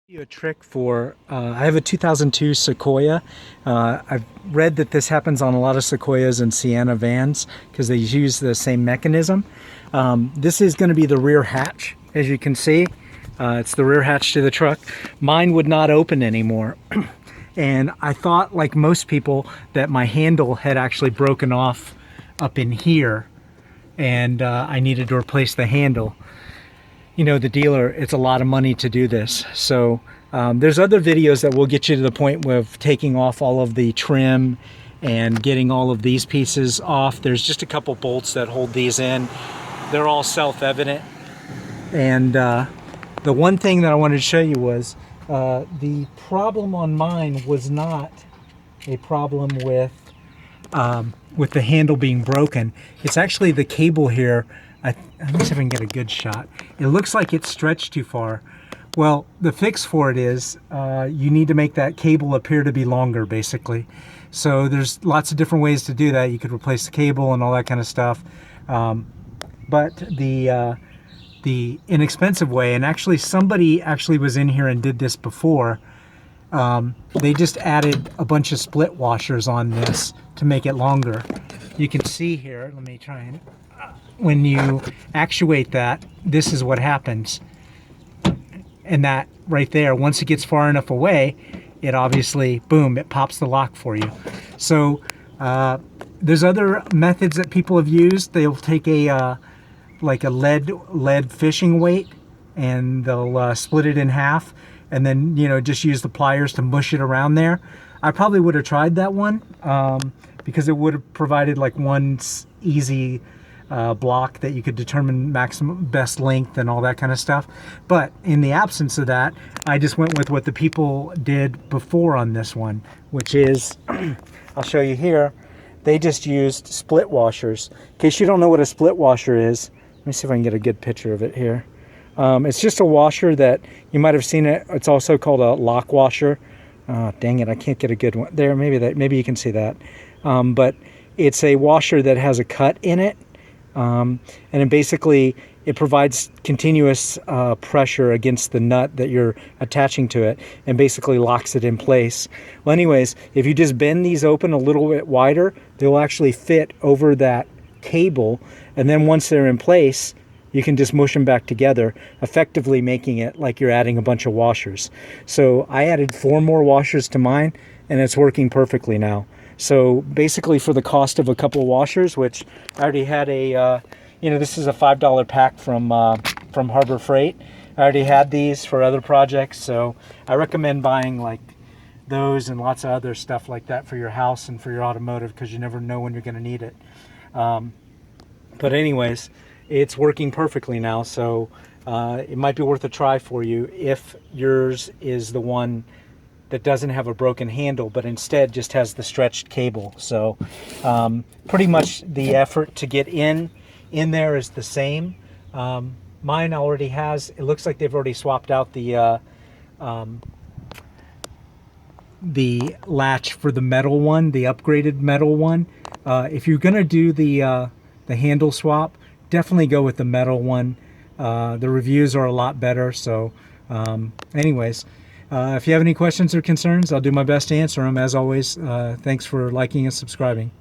You a trick for I have a 2002 Sequoia. I've read that this happens on a lot of Sequoias and Sienna vans because they use the same mechanism. This is going to be the rear hatch, as you can see. It's the rear hatch to the truck. Mine would not open anymore. And I thought, like most people, that my handle had actually broken off up in here and I needed to replace the handle. You know, the dealer, it's a lot of money to do this. So there's other videos that will get you to the point of taking off all of the trim and getting all of these pieces off. There's just a couple bolts that hold these in. They're all self-evident. And the one thing that I wanted to show you was the problem on mine was not a problem with the handle being broken. It's actually the cable here. Let me see if I can get a good shot. It looks like it's stretched too far. Well, the fix for it is you need to make that cable appear to be longer, basically. So there's lots of different ways to do that. You could replace the cable and all that kind of stuff. But the inexpensive way, and actually somebody actually was in here and did this before, they just added a bunch of split washers on this to make it longer. You can see here, let me try and... when you actuate that, this is what happens. And that right there, once it gets far enough away, it obviously, boom, it pops the lock for you. So there's other methods that people have used. They'll take a like a lead fishing weight and they'll split it in half and then, you know, just use the pliers to mush it around there. I probably would have tried that one because it would have provided like one easy block that you could determine maximum best length and all that kind of stuff. But in the absence of that, I just went with what the people did before on this one, which is I'll show you here. They just used split washers. In case you don't know what a split washer is, let me see if I can get a good picture of it here. It's just a washer that you might have seen it. It's also called a lock washer. Dang it, I can't get a good one there. Maybe you can see that. But it's a washer that has a cut in it. And then basically it provides continuous pressure against the nut that you're attaching to it and basically locks it in place. Well, anyways, if you just bend these open a little bit wider, they'll actually fit over that cable. And then once they're in place, you can just mush them back together, effectively making it like you're adding a bunch of washers. So I added 4 more washers to mine and it's working perfectly now. So basically for the cost of a couple of washers, which I already had a, you know, this is a $5 pack from Harbor Freight. I already had these for other projects, so I recommend buying like those and lots of other stuff like that for your house and for your automotive because you never know when you're going to need it. But anyways, it's working perfectly now, so it might be worth a try for you if yours is the one that doesn't have a broken handle, but instead just has the stretched cable. So pretty much the effort to get in there is the same. Mine already has, it looks like they've already swapped out the latch for the metal one, the upgraded metal one. If you're gonna do the handle swap, definitely go with the metal one. The reviews are a lot better. So anyways, if you have any questions or concerns, I'll do my best to answer them. As always, thanks for liking and subscribing.